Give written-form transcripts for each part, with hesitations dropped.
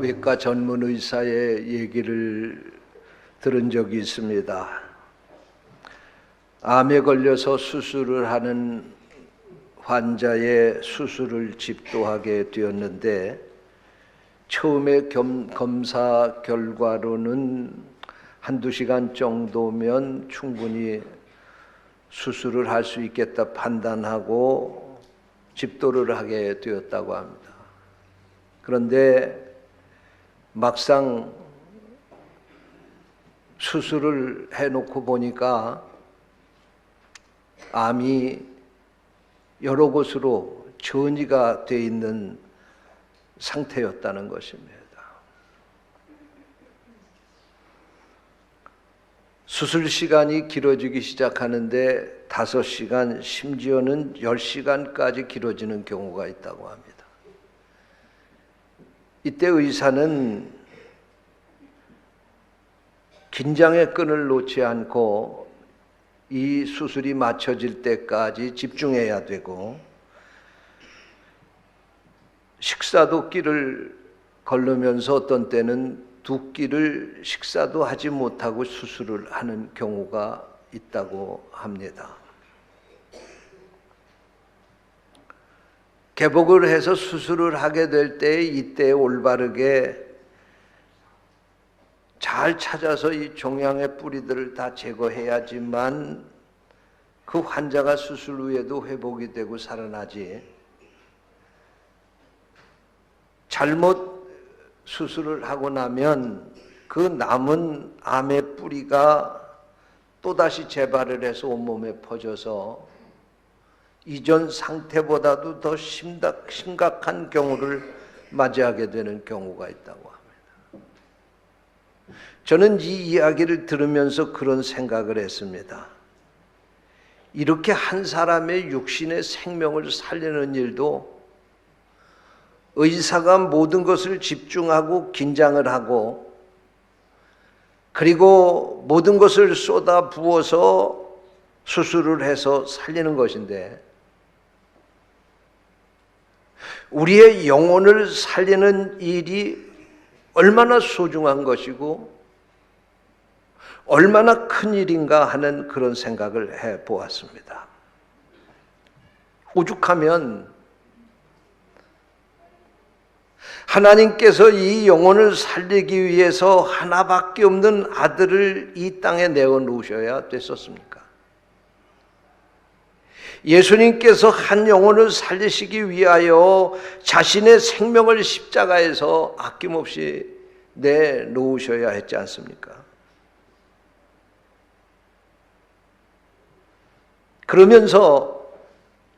외과 전문 의사의 얘기를 들은 적이 있습니다. 암에 걸려서 수술을 하는 환자의 수술을 집도하게 되었는데, 처음에 검사 결과로는 한두 시간 정도면 충분히 수술을 할 수 있겠다 판단하고 집도를 하게 되었다고 합니다. 그런데 막상 수술을 해놓고 보니까 암이 여러 곳으로 전이가 돼 있는 상태였다는 것입니다. 수술 시간이 길어지기 시작하는데 5시간, 심지어는 10시간까지 길어지는 경우가 있다고 합니다. 이때 의사는 긴장의 끈을 놓지 않고 이 수술이 마쳐질 때까지 집중해야 되고, 식사도 끼를 걸르면서 어떤 때는 2끼를 식사도 하지 못하고 수술을 하는 경우가 있다고 합니다. 개복을 해서 수술을 하게 될 때 이때 올바르게 잘 찾아서 이 종양의 뿌리들을 다 제거해야지만 그 환자가 수술 후에도 회복이 되고 살아나지, 잘못 수술을 하고 나면 그 남은 암의 뿌리가 또다시 재발을 해서 온몸에 퍼져서 이전 상태보다도 더 심각한 경우를 맞이하게 되는 경우가 있다고 합니다. 저는 이 이야기를 들으면서 그런 생각을 했습니다. 이렇게 한 사람의 육신의 생명을 살리는 일도 의사가 모든 것을 집중하고 긴장을 하고, 그리고 모든 것을 쏟아 부어서 수술을 해서 살리는 것인데, 우리의 영혼을 살리는 일이 얼마나 소중한 것이고 얼마나 큰 일인가 하는 그런 생각을 해보았습니다. 오죽하면 하나님께서 이 영혼을 살리기 위해서 하나밖에 없는 아들을 이 땅에 내어놓으셔야 됐었습니까? 예수님께서 한 영혼을 살리시기 위하여 자신의 생명을 십자가에서 아낌없이 내놓으셔야 했지 않습니까? 그러면서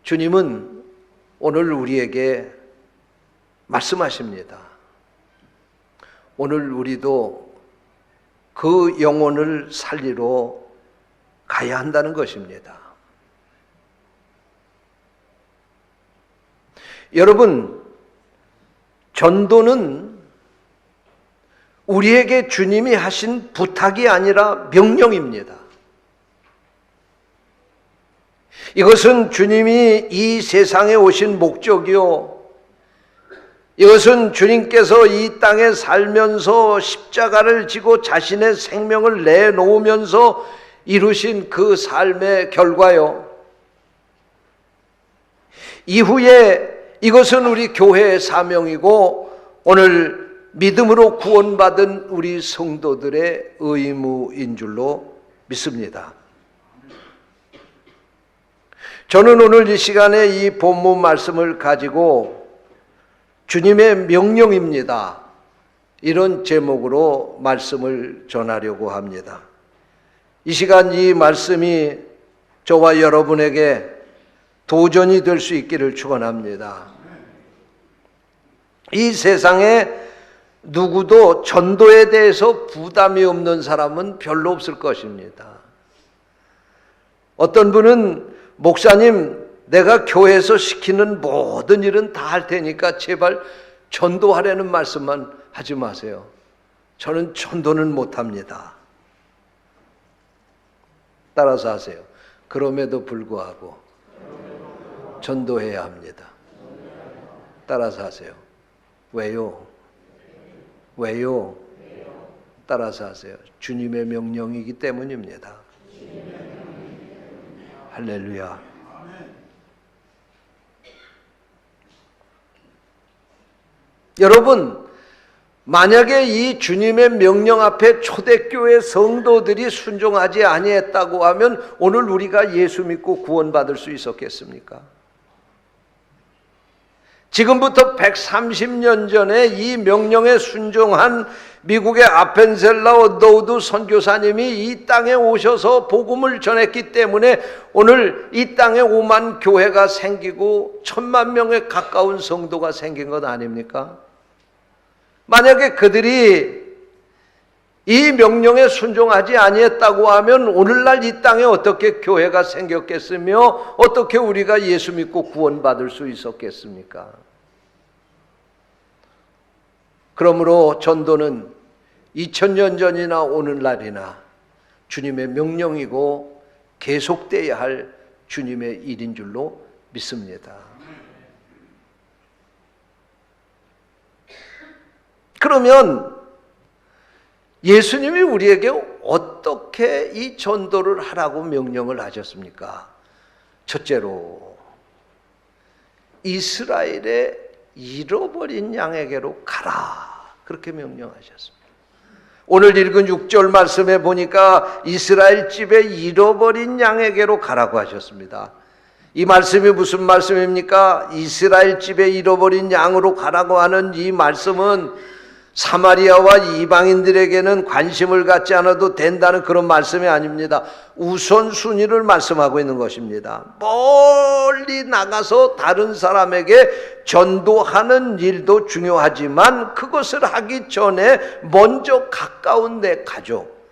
주님은 오늘 우리에게 말씀하십니다. 오늘 우리도 그 영혼을 살리러 가야 한다는 것입니다. 여러분, 전도는 우리에게 주님이 하신 부탁이 아니라 명령입니다. 이것은 주님이 이 세상에 오신 목적이요, 이것은 주님께서 이 땅에 살면서 십자가를 지고 자신의 생명을 내놓으면서 이루신 그 삶의 결과요, 이후에 이것은 우리 교회의 사명이고 오늘 믿음으로 구원받은 우리 성도들의 의무인 줄로 믿습니다. 저는 오늘 이 시간에 이 본문 말씀을 가지고 주님의 명령입니다, 이런 제목으로 말씀을 전하려고 합니다. 이 시간 이 말씀이 저와 여러분에게 도전이 될 수 있기를 축원합니다. 이 세상에 누구도 전도에 대해서 부담이 없는 사람은 별로 없을 것입니다. 어떤 분은 목사님, 내가 교회에서 시키는 모든 일은 다 할 테니까 제발 전도하라는 말씀만 하지 마세요. 저는 전도는 못합니다. 따라서 하세요. 그럼에도 불구하고 전도해야 합니다. 따라서 하세요. 왜요? 왜요? 따라서 하세요. 주님의 명령이기 때문입니다. 할렐루야. 여러분, 만약에 이 주님의 명령 앞에 초대교회 성도들이 순종하지 아니했다고 하면 오늘 우리가 예수 믿고 구원받을 수 있었겠습니까? 지금부터 130년 전에 이 명령에 순종한 미국의 아펜셀러 노우드 선교사님이 이 땅에 오셔서 복음을 전했기 때문에 오늘 이 땅에 5만 교회가 생기고 1000만 명에 가까운 성도가 생긴 것 아닙니까? 만약에 그들이 이 명령에 순종하지 아니했다고 하면 오늘날 이 땅에 어떻게 교회가 생겼겠으며 어떻게 우리가 예수 믿고 구원받을 수 있었겠습니까? 그러므로 전도는 2000년 전이나 오늘날이나 주님의 명령이고 계속돼야 할 주님의 일인 줄로 믿습니다. 그러면 예수님이 우리에게 어떻게 이 전도를 하라고 명령을 하셨습니까? 첫째로 이스라엘의 잃어버린 양에게로 가라, 그렇게 명령하셨습니다. 오늘 읽은 6절 말씀에 보니까 이스라엘 집에 잃어버린 양에게로 가라고 하셨습니다. 이 말씀이 무슨 말씀입니까? 이스라엘 집에 잃어버린 양으로 가라고 하는 이 말씀은 사마리아와 이방인들에게는 관심을 갖지 않아도 된다는 그런 말씀이 아닙니다. 우선순위를 말씀하고 있는 것입니다. 멀리 나가서 다른 사람에게 전도하는 일도 중요하지만 그것을 하기 전에 먼저 가까운 내 가족,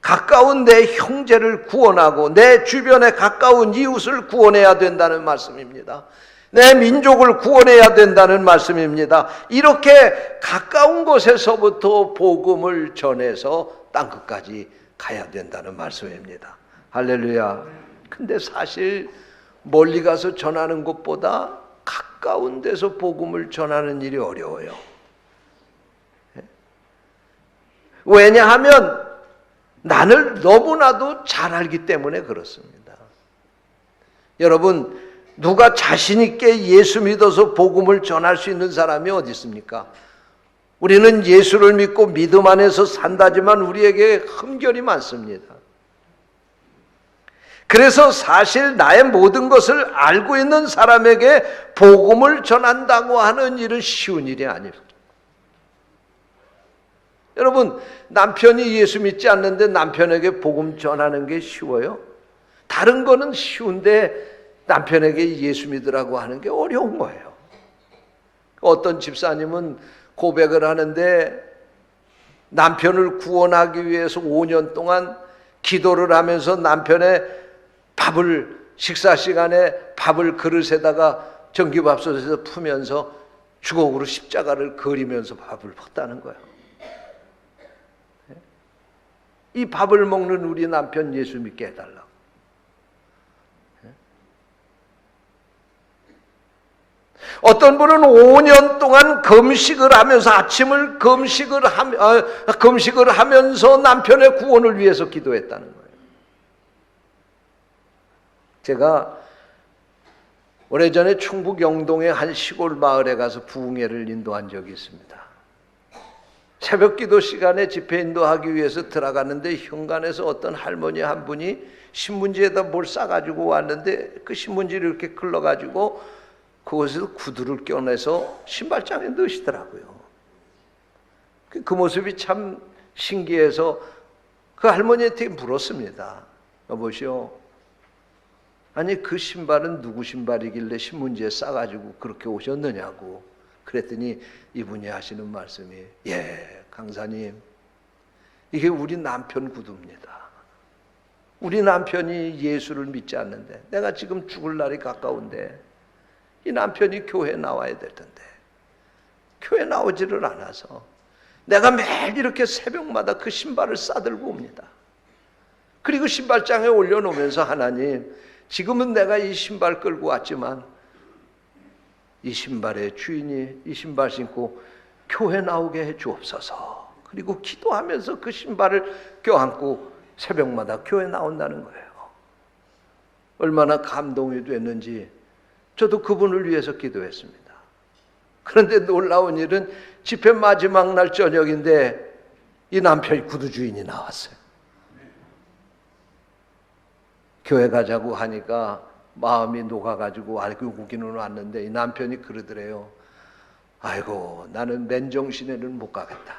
가까운 내 형제를 구원하고 내 주변에 가까운 이웃을 구원해야 된다는 말씀입니다. 내 민족을 구원해야 된다는 말씀입니다. 이렇게 가까운 곳에서부터 복음을 전해서 땅끝까지 가야 된다는 말씀입니다. 할렐루야. 근데 사실 멀리 가서 전하는 것보다 가까운 데서 복음을 전하는 일이 어려워요. 왜냐하면 나를 너무나도 잘 알기 때문에 그렇습니다. 여러분, 누가 자신 있게 예수 믿어서 복음을 전할 수 있는 사람이 어디 있습니까? 우리는 예수를 믿고 믿음 안에서 산다지만 우리에게 흠결이 많습니다. 그래서 사실 나의 모든 것을 알고 있는 사람에게 복음을 전한다고 하는 일은 쉬운 일이 아닙니다. 여러분, 남편이 예수 믿지 않는데 남편에게 복음 전하는 게 쉬워요? 다른 거는 쉬운데 남편에게 예수 믿으라고 하는 게 어려운 거예요. 어떤 집사님은 고백을 하는데 남편을 구원하기 위해서 5년 동안 기도를 하면서 남편의 식사 시간에 밥을 그릇에다가 전기밥솥에서 푸면서 주걱으로 십자가를 그리면서 밥을 폈다는 거예요. 이 밥을 먹는 우리 남편 예수 믿게 해달라고. 어떤 분은 5년 동안 금식을 하면서 아침을 금식을 하면서 남편의 구원을 위해서 기도했다는 거예요. 제가 오래전에 충북 영동의 한 시골 마을에 가서 부흥회를 인도한 적이 있습니다. 새벽 기도 시간에 집회 인도하기 위해서 들어갔는데 현관에서 어떤 할머니 한 분이 신문지에다 뭘 싸가지고 왔는데 그 신문지를 이렇게 걸러가지고 그것에서 구두를 껴내서 신발장에 넣으시더라고요. 그 모습이 참 신기해서 그 할머니한테 물었습니다. 여보시오, 아니 그 신발은 누구 신발이길래 신문지에 싸가지고 그렇게 오셨느냐고. 그랬더니 이분이 하시는 말씀이, 예, 강사님, 이게 우리 남편 구두입니다. 우리 남편이 예수를 믿지 않는데 내가 지금 죽을 날이 가까운데 이 남편이 교회에 나와야 될 텐데 교회 나오지를 않아서 내가 매일 이렇게 새벽마다 그 신발을 싸들고 옵니다. 그리고 신발장에 올려놓으면서, 하나님, 지금은 내가 이 신발 끌고 왔지만 이 신발의 주인이 이 신발 신고 교회 나오게 해 주옵소서. 그리고 기도하면서 그 신발을 껴안고 새벽마다 교회 나온다는 거예요. 얼마나 감동이 됐는지 저도 그분을 위해서 기도했습니다. 그런데 놀라운 일은 집회 마지막 날 저녁인데 이 남편이 구두 주인이 나왔어요. 교회 가자고 하니까 마음이 녹아가지고 알고 오기는 왔는데 이 남편이 그러더래요. 아이고, 나는 맨정신에는 못 가겠다.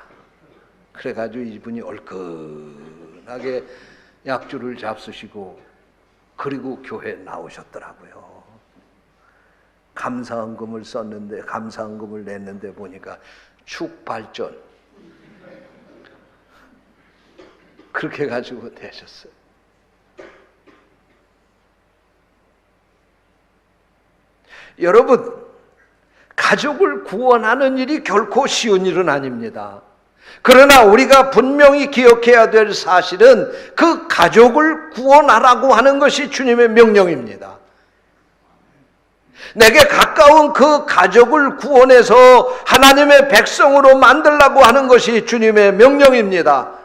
그래가지고 이분이 얼큰하게 약주를 잡수시고 그리고 교회에 나오셨더라고요. 감사헌금을 썼는데, 감사헌금을 냈는데 보니까 축발전 그렇게 해가지고 되셨어요. 여러분, 가족을 구원하는 일이 결코 쉬운 일은 아닙니다. 그러나 우리가 분명히 기억해야 될 사실은 그 가족을 구원하라고 하는 것이 주님의 명령입니다. 내게 가까운 그 가족을 구원해서 하나님의 백성으로 만들라고 하는 것이 주님의 명령입니다.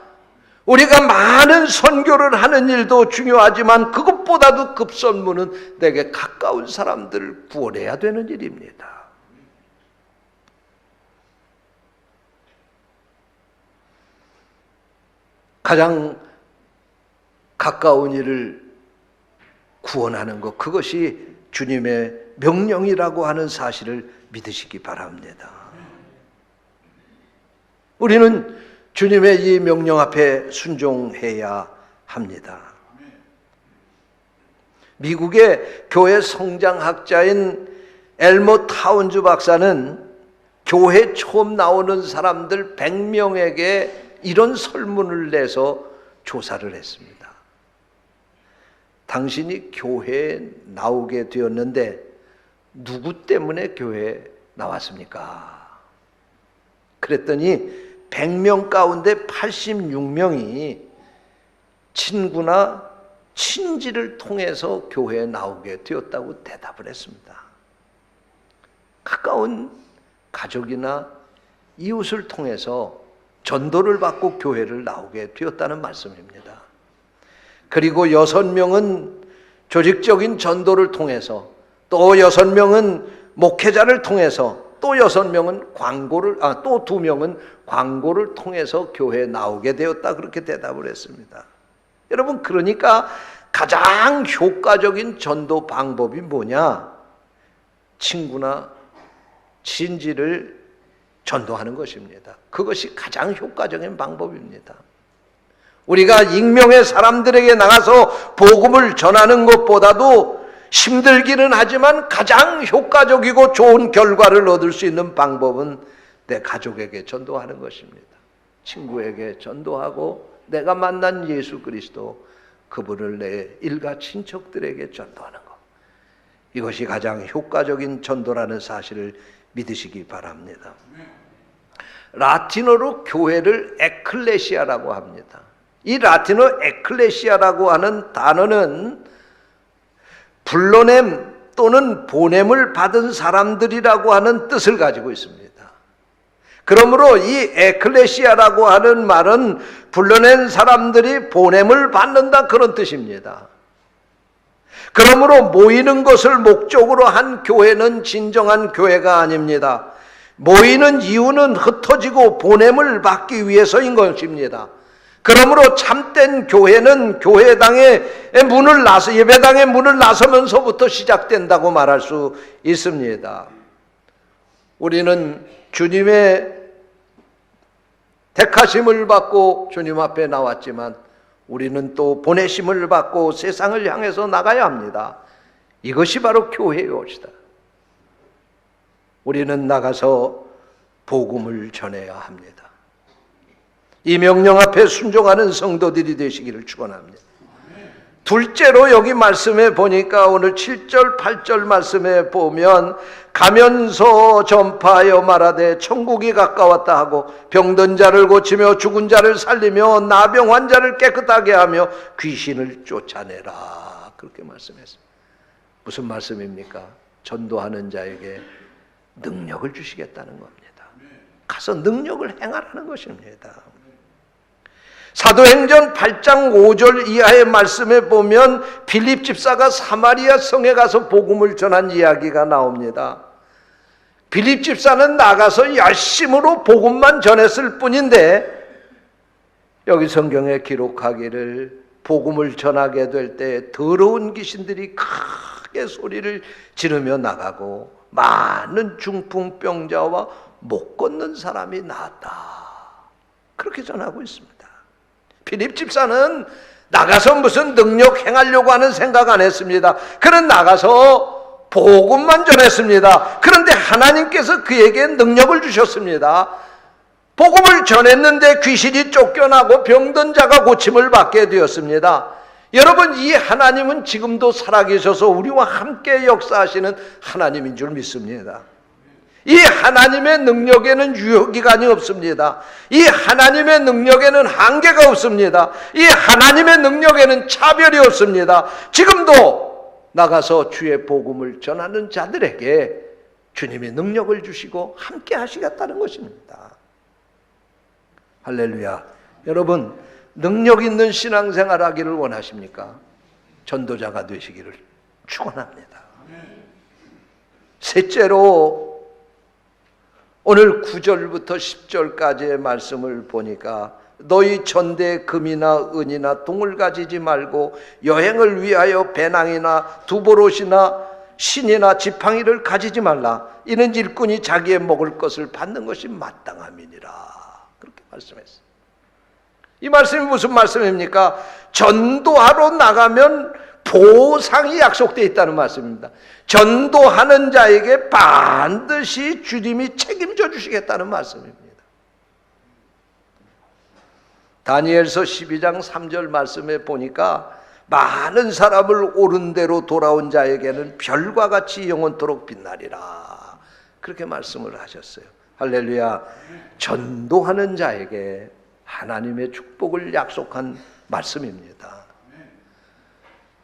우리가 많은 선교를 하는 일도 중요하지만 그것보다도 급선무는 내게 가까운 사람들을 구원해야 되는 일입니다. 가장 가까운 이를 구원하는 것, 그것이 주님의 명령이라고 하는 사실을 믿으시기 바랍니다. 우리는 주님의 이 명령 앞에 순종해야 합니다. 미국의 교회 성장학자인 엘머 타운즈 박사는 교회 처음 나오는 사람들 100명에게 이런 설문을 내서 조사를 했습니다. 당신이 교회에 나오게 되었는데 누구 때문에 교회에 나왔습니까? 그랬더니 100명 가운데 86명이 친구나 친지를 통해서 교회에 나오게 되었다고 대답을 했습니다. 가까운 가족이나 이웃을 통해서 전도를 받고 교회를 나오게 되었다는 말씀입니다. 그리고 6명은 조직적인 전도를 통해서, 또 6명은 목회자를 통해서, 또 6명은 또 2명은 광고를 통해서 교회에 나오게 되었다, 그렇게 대답을 했습니다. 여러분, 그러니까 가장 효과적인 전도 방법이 뭐냐? 친구나 친지를 전도하는 것입니다. 그것이 가장 효과적인 방법입니다. 우리가 익명의 사람들에게 나가서 복음을 전하는 것보다도 힘들기는 하지만 가장 효과적이고 좋은 결과를 얻을 수 있는 방법은 내 가족에게 전도하는 것입니다. 친구에게 전도하고 내가 만난 예수 그리스도, 그분을 내 일가 친척들에게 전도하는 것, 이것이 가장 효과적인 전도라는 사실을 믿으시기 바랍니다. 라틴어로 교회를 에클레시아라고 합니다. 이 라틴어 에클레시아라고 하는 단어는 불러냄 또는 보냄을 받은 사람들이라고 하는 뜻을 가지고 있습니다. 그러므로 이 에클레시아라고 하는 말은 불러낸 사람들이 보냄을 받는다, 그런 뜻입니다. 그러므로 모이는 것을 목적으로 한 교회는 진정한 교회가 아닙니다. 모이는 이유는 흩어지고 보냄을 받기 위해서인 것입니다. 그러므로 참된 교회는 교회당의 문을 예배당의 문을 나서면서부터 시작된다고 말할 수 있습니다. 우리는 주님의 택하심을 받고 주님 앞에 나왔지만 우리는 또 보내심을 받고 세상을 향해서 나가야 합니다. 이것이 바로 교회의 옷이다. 우리는 나가서 복음을 전해야 합니다. 이 명령 앞에 순종하는 성도들이 되시기를 축원합니다. 둘째로 여기 말씀에 보니까 오늘 7절 8절 말씀에 보면 가면서 전파하여 말하되 천국이 가까웠다 하고 병든 자를 고치며 죽은 자를 살리며 나병 환자를 깨끗하게 하며 귀신을 쫓아내라, 그렇게 말씀했습니다. 무슨 말씀입니까? 전도하는 자에게 능력을 주시겠다는 겁니다. 나가서 능력을 행하라는 것입니다. 사도행전 8장 5절 이하의 말씀에 보면 빌립 집사가 사마리아 성에 가서 복음을 전한 이야기가 나옵니다. 빌립 집사는 나가서 열심으로 복음만 전했을 뿐인데 여기 성경에 기록하기를 복음을 전하게 될 때 더러운 귀신들이 크게 소리를 지르며 나가고 많은 중풍병자와 못 걷는 사람이 나았다. 그렇게 전하고 있습니다. 빌립 집사는 나가서 무슨 능력 행하려고 하는 생각 안 했습니다. 그는 나가서 복음만 전했습니다. 그런데 하나님께서 그에게 능력을 주셨습니다. 복음을 전했는데 귀신이 쫓겨나고 병든 자가 고침을 받게 되었습니다. 여러분, 이 하나님은 지금도 살아계셔서 우리와 함께 역사하시는 하나님인 줄 믿습니다. 이 하나님의 능력에는 유효기간이 없습니다. 이 하나님의 능력에는 한계가 없습니다. 이 하나님의 능력에는 차별이 없습니다. 지금도 나가서 주의 복음을 전하는 자들에게 주님이 능력을 주시고 함께 하시겠다는 것입니다. 할렐루야. 여러분, 능력 있는 신앙생활 하기를 원하십니까? 전도자가 되시기를 축원합니다. 셋째로 오늘 9절부터 10절까지의 말씀을 보니까 너희 전대에 금이나 은이나 동을 가지지 말고 여행을 위하여 배낭이나 두보롯이나 신이나 지팡이를 가지지 말라. 이는 일꾼이 자기의 먹을 것을 받는 것이 마땅함이니라. 그렇게 말씀했어요. 이 말씀이 무슨 말씀입니까? 전도하러 나가면 보상이 약속되어 있다는 말씀입니다. 전도하는 자에게 반드시 주님이 책임져 주시겠다는 말씀입니다. 다니엘서 12장 3절 말씀에 보니까 많은 사람을 옳은 대로 돌아온 자에게는 별과 같이 영원토록 빛나리라. 그렇게 말씀을 하셨어요. 할렐루야. 전도하는 자에게 하나님의 축복을 약속한 말씀입니다.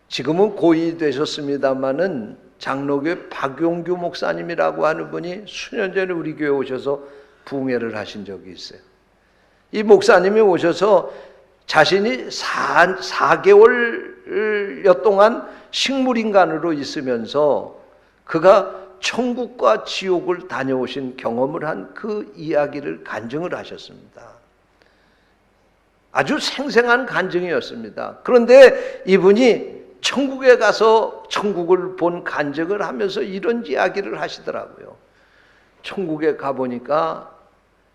지금은 고위 되셨습니다마는 장로교회 박용규 목사님이라고 하는 분이 수년 전에 우리 교회에 오셔서 부흥회를 하신 적이 있어요. 이 목사님이 오셔서 자신이 4개월여 동안 식물인간으로 있으면서 그가 천국과 지옥을 다녀오신 경험을 한 그 이야기를 간증을 하셨습니다. 아주 생생한 간증이었습니다. 그런데 이분이 천국에 가서 천국을 본 간증을 하면서 이런 이야기를 하시더라고요. 천국에 가보니까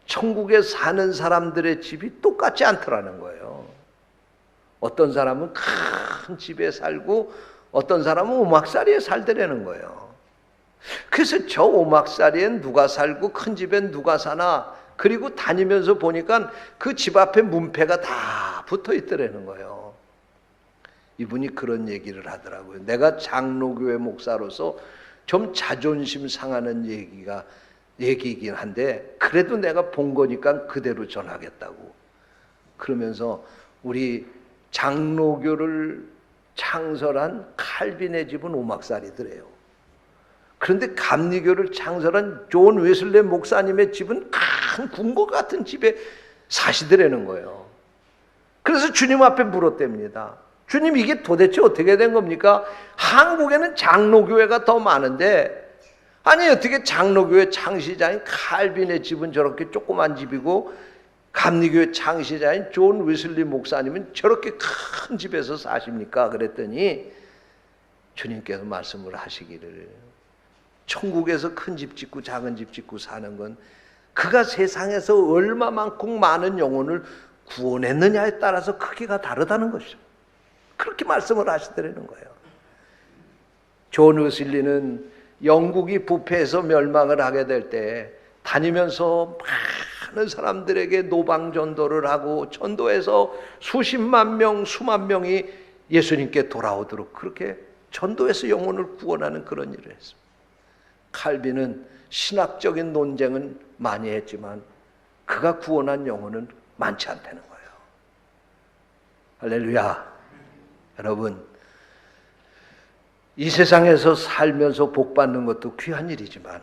천국에 사는 사람들의 집이 똑같지 않더라는 거예요. 어떤 사람은 큰 집에 살고 어떤 사람은 오막살이에 살더라는 거예요. 그래서 저 오막살이엔 누가 살고 큰 집엔 누가 사나, 그리고 다니면서 보니까 그 집 앞에 문패가 다 붙어 있더라는 거예요. 이분이 그런 얘기를 하더라고요. 내가 장로교회 목사로서 좀 자존심 상하는 얘기이긴 한데 그래도 내가 본 거니까 그대로 전하겠다고. 그러면서 우리 장로교를 창설한 칼빈의 집은 오막살이더래요. 그런데 감리교를 창설한 존 웨슬레 목사님의 집은 큰 궁궐 같은 집에 사시더라는 거예요. 그래서 주님 앞에 물었답니다. 주님, 이게 도대체 어떻게 된 겁니까? 한국에는 장로교회가 더 많은데 아니 어떻게 장로교회 창시자인 칼빈의 집은 저렇게 조그만 집이고 감리교회 창시자인 존 웨슬리 목사님은 저렇게 큰 집에서 사십니까? 그랬더니 주님께서 말씀을 하시기를, 천국에서 큰 집 짓고 작은 집 짓고 사는 건 그가 세상에서 얼마만큼 많은 영혼을 구원했느냐에 따라서 크기가 다르다는 것이죠. 그렇게 말씀을 하시더라는 거예요. 존 웨슬리는 영국이 부패해서 멸망을 하게 될 때 다니면서 많은 사람들에게 노방 전도를 하고 전도해서 수십만 명, 수만 명이 예수님께 돌아오도록 그렇게 전도해서 영혼을 구원하는 그런 일을 했습니다. 칼빈은 신학적인 논쟁은 많이 했지만 그가 구원한 영혼은 많지 않다는 거예요. 할렐루야. 여러분, 이 세상에서 살면서 복 받는 것도 귀한 일이지만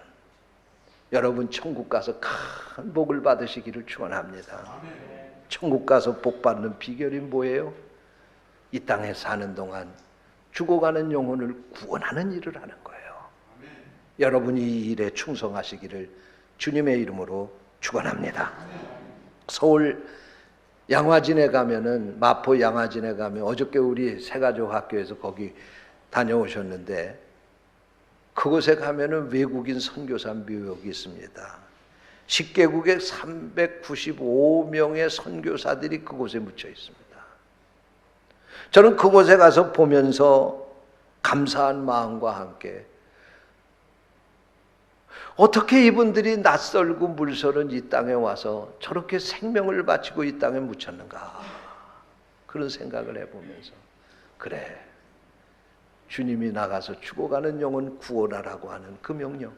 여러분 천국 가서 큰 복을 받으시기를 축원합니다. 천국 가서 복 받는 비결이 뭐예요? 이 땅에 사는 동안 죽어가는 영혼을 구원하는 일을 하는 거예요. 여러분이 이 일에 충성하시기를 주님의 이름으로 축원합니다. 서울 양화진에 가면은, 마포 양화진에 가면, 어저께 우리 새가족 학교에서 거기 다녀오셨는데, 그곳에 가면은 외국인 선교사 묘역이 있습니다. 10개국의 395명의 선교사들이 그곳에 묻혀 있습니다. 저는 그곳에 가서 보면서 감사한 마음과 함께 어떻게 이분들이 낯설고 물서른 이 땅에 와서 저렇게 생명을 바치고 이 땅에 묻혔는가, 그런 생각을 해보면서, 그래, 주님이 나가서 죽어가는 영혼 구원하라고 하는 그 명령,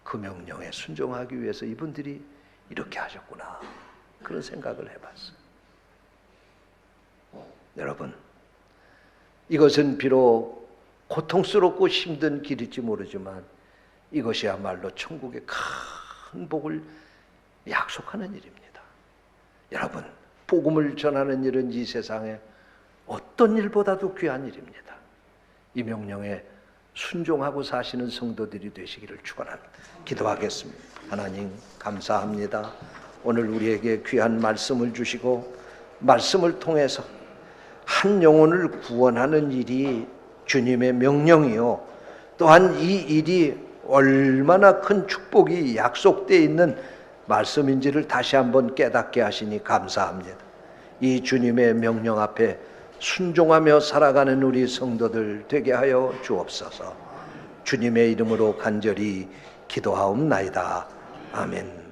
그 명령에 순종하기 위해서 이분들이 이렇게 하셨구나, 그런 생각을 해봤어요. 여러분, 이것은 비록 고통스럽고 힘든 길일지 모르지만 이것이야말로 천국의 큰 복을 약속하는 일입니다. 여러분, 복음을 전하는 일은 이 세상에 어떤 일보다도 귀한 일입니다. 이 명령에 순종하고 사시는 성도들이 되시기를 축원합니다. 기도하겠습니다. 하나님 감사합니다. 오늘 우리에게 귀한 말씀을 주시고 말씀을 통해서 한 영혼을 구원하는 일이 주님의 명령이요, 또한 이 일이 얼마나 큰 축복이 약속되어 있는 말씀인지를 다시 한번 깨닫게 하시니 감사합니다. 이 주님의 명령 앞에 순종하며 살아가는 우리 성도들 되게 하여 주옵소서. 주님의 이름으로 간절히 기도하옵나이다. 아멘.